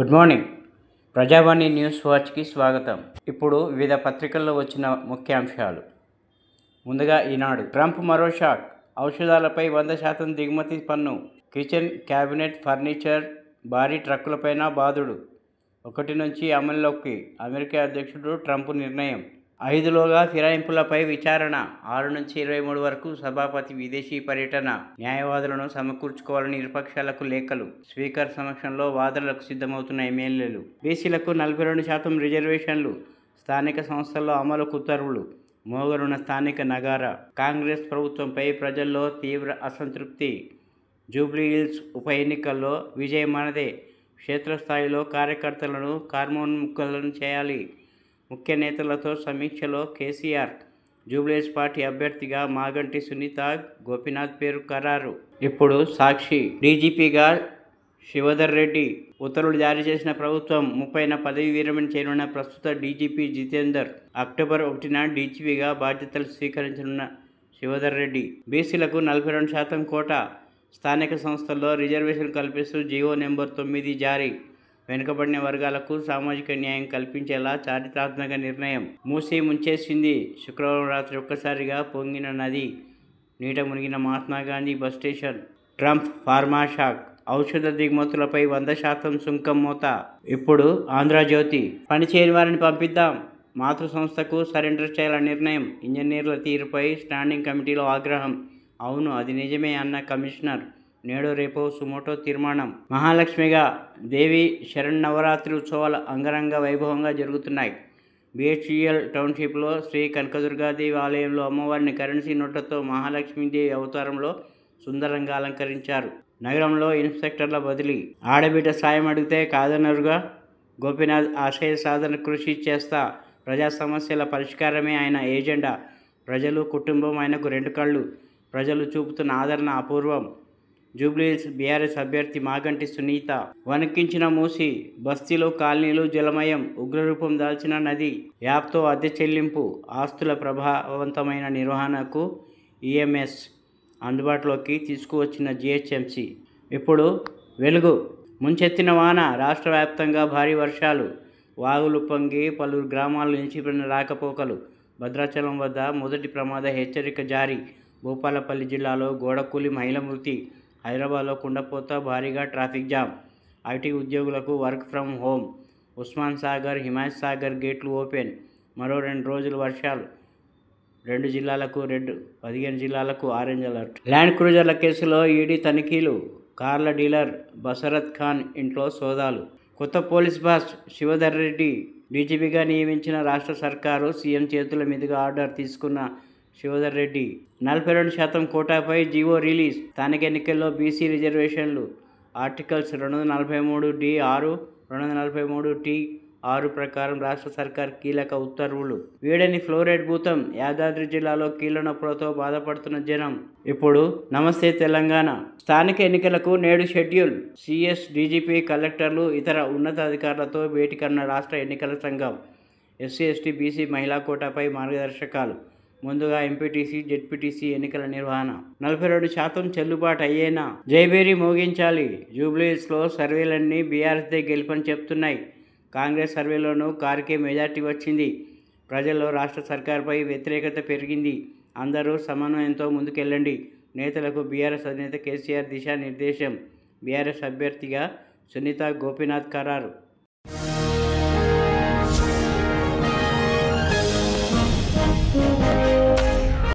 Good morning. Prajavani news వాచ్కి స్వాగతం. ఇప్పుడు వివిధ పత్రికల్లో వచ్చిన ముఖ్యాంశాలు. ముందుగా ఈనాడు. ట్రంప్ మరో షాక్. ఔషధాలపై 100% దిగుమతి పన్ను. కిచెన్, క్యాబినెట్ ఫర్నిచర్, భారీ ట్రక్కులపైన బాదుడు. 1 నుంచి అమల్లోకి. అమెరికా అధ్యక్షుడు ట్రంప్ నిర్ణయం. 5లోగా ఫిరాయింపులపై విచారణ. 6 నుంచి 23 వరకు సభాపతి విదేశీ పర్యటన. న్యాయవాదులను సమకూర్చుకోవాలని ఇరుపక్షాలకు లేఖలు. స్పీకర్ సమక్షంలో వాదనలకు సిద్ధమవుతున్న ఎమ్మెల్యేలు. బీసీలకు 42% రిజర్వేషన్లు. స్థానిక సంస్థల్లో అమలుకు ఉత్తర్వులు. మోగనున్న స్థానిక నగారా. కాంగ్రెస్ ప్రభుత్వంపై ప్రజల్లో తీవ్ర అసంతృప్తి. జూబ్లీహిల్స్ ఉప ఎన్నికల్లో విజయం మనదే. క్షేత్రస్థాయిలో కార్యకర్తలను కార్మోన్ముఖులను చేయాలి. ముఖ్య నేతలతో సమీక్షలో కేసీఆర్. జూబ్లీహిల్స్ పార్టీ అభ్యర్థిగా మాగంటి సునీత, గోపీనాథ్ పేరు ఖరారు. ఇప్పుడు సాక్షి. డీజీపీగా శివధర్ రెడ్డి ఉత్తర్వులు జారీ చేసిన ప్రభుత్వం. 30న పదవీ విరమణ చేయనున్న ప్రస్తుత డీజీపీ జితేందర్. అక్టోబర్ 1న డీజీపీగా బాధ్యతలు స్వీకరించనున్న శివధర్ రెడ్డి. బీసీలకు 42% కోటా. స్థానిక సంస్థల్లో రిజర్వేషన్ కల్పిస్తూ జీవో నెంబర్ 9 జారీ. వెనుకబడిన వర్గాలకు సామాజిక న్యాయం కల్పించేలా చారిత్రాత్మక నిర్ణయం. మూసీ ముంచేసింది. శుక్రవారం రాత్రి ఒక్కసారిగా పొంగిన నది. నీట మునిగిన Mahatma Gandhi bus station. Trump pharma shock. ఔషధ దిగుమతులపై 100% సుంకం మోత. ఇప్పుడు ఆంధ్రజ్యోతి. పనిచేయని వారిని పంపిద్దాం. మాతృ సంస్థకు సరెండర్ చేయాలన్న నిర్ణయం. ఇంజనీర్ల తీరుపై స్టాండింగ్ కమిటీలో ఆగ్రహం. అవును, అది నిజమే అన్న కమిషనర్. నేడో రేపో సుమోటో తీర్మానం. మహాలక్ష్మిగా దేవి శరన్నవరాత్రి ఉత్సవాలు అంగరంగ వైభవంగా జరుగుతున్నాయి. బిహెచ్ఈఎల్ టౌన్షిప్లో శ్రీ కనకదుర్గాదేవి ఆలయంలో అమ్మవారిని కరెన్సీ నోట్లతో మహాలక్ష్మీదేవి అవతారంలో సుందరంగా అలంకరించారు. నగరంలో ఇన్స్పెక్టర్ల బదిలీ. ఆడబిడ్డ సాయం అడిగితే కాదనరుగా. గోపీనాథ్ ఆశయ సాధన కృషి చేస్తా. ప్రజా సమస్యల పరిష్కారమే ఆయన ఏజెండా. ప్రజలు, కుటుంబం ఆయనకు 2 కళ్ళు. ప్రజలు చూపుతున్న ఆదరణ అపూర్వం. జూబ్లీహిల్స్ బీఆర్ఎస్ అభ్యర్థి మాగంటి సునీత. వణికించిన మూసి. బస్తీలు, కాలనీలు జలమయం. ఉగ్రరూపం దాల్చిన నది. యాప్తో అద్దె చెల్లింపు. ఆస్తుల ప్రభావవంతమైన నిర్వహణకు ఈఎంఎస్ అందుబాటులోకి తీసుకువచ్చిన జీహెచ్ఎంసీ. ఇప్పుడు వెలుగు. ముంచెత్తిన వాన. రాష్ట్ర వ్యాప్తంగా భారీ వర్షాలు. వాగులు పొంగి పలువురు గ్రామాలు నిలిచిపోయిన రాకపోకలు. భద్రాచలం వద్ద మొదటి ప్రమాద హెచ్చరిక జారీ. భూపాలపల్లి జిల్లాలో గోడకూలి మహిళ మృతి. హైదరాబాద్లో కుండపోత, భారీగా ట్రాఫిక్ జామ్. ఐటీ ఉద్యోగులకు work from home. Osman Sagar, Himayat Sagar గేట్లు ఓపెన్. మరో 2 రోజులు వర్షాలు. 2 జిల్లాలకు రెడ్, 15 జిల్లాలకు ఆరెంజ్ అలర్ట్. ల్యాండ్ క్రూజర్ల కేసులో ఈడీ తనిఖీలు. కార్ల డీలర్ బసరత్ ఖాన్ ఇంట్లో సోదాలు. కొత్త పోలీస్ బాస్ శివధర్ రెడ్డి. డీజీపీగా నియమించిన రాష్ట్ర సర్కారు. సీఎం చేతుల మీదుగా ఆర్డర్ తీసుకున్న శివధర్ రెడ్డి. 42% కోటాపై జీవో రిలీజ్. స్థానిక ఎన్నికల్లో బీసీ రిజర్వేషన్లు. ఆర్టికల్స్ 243(d)(6), 243(t)(6) ప్రకారం రాష్ట్ర సర్కార్ కీలక ఉత్తర్వులు. వీడని ఫ్లోరైడ్ భూతం. యాదాద్రి జిల్లాలో కీళ్ల నొప్పులతో బాధపడుతున్న జనం. ఇప్పుడు నమస్తే తెలంగాణ. స్థానిక ఎన్నికలకు నేడు షెడ్యూల్. సీఎస్, డీజీపీ, కలెక్టర్లు, ఇతర ఉన్నతాధికారులతో భేటీ కన్న రాష్ట్ర ఎన్నికల సంఘం. ఎస్సీ, ఎస్టీ, బీసీ మహిళా కోటాపై మార్గదర్శకాలు. ముందుగా ఎంపీటీసీ, జెడ్పీటీసీ ఎన్నికల నిర్వహణ. 42% చెల్లుబాటు అయ్యేనా? జైబేరీ మోగించాలి. జూబ్లీహిల్స్లో సర్వేలన్నీ బీఆర్ఎస్దే గెలుపని చెప్తున్నాయి. కాంగ్రెస్ సర్వేలోనూ కారుకే మెజార్టీ వచ్చింది. ప్రజల్లో రాష్ట్ర సర్కార్పై వ్యతిరేకత పెరిగింది. అందరూ సమన్వయంతో ముందుకెళ్లండి. నేతలకు బీఆర్ఎస్ అధినేత కేసీఆర్ దిశానిర్దేశం. బీఆర్ఎస్ అభ్యర్థిగా సునీత, గోపీనాథ్ ఖరారు.